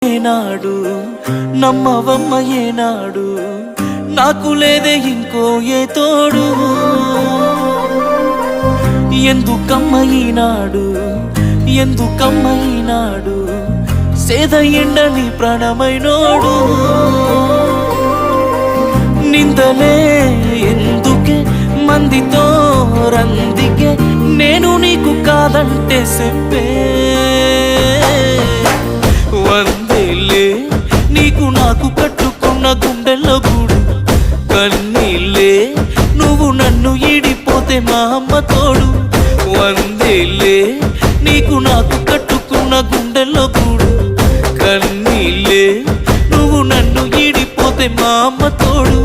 ఏనాడు నమ్మవమ్మ ఏనాడు నాకు లేదే ఇంకో ఏ తోడు ఎందుకమ్మ ఈనాడు ఎందుకమ్మ ఈనాడు సేద ఎండని ప్రాణమైనోడు నిందలే ఎందుకే మందితో రందికే నేను నీకు కాదంటే చెప్పే వందేలే నీకు నాకు కట్టుకున్న గుండెల్లో గూడు కన్నీళ్ళే నువ్వు నన్ను ఈడిపోతే మా అమ్మ తోడు వందేలే నీకు నాకు కట్టుకున్న గుండెల్లో గూడు కన్నీళ్ళే నువ్వు నన్ను ఈడిపోతే మా అమ్మ తోడు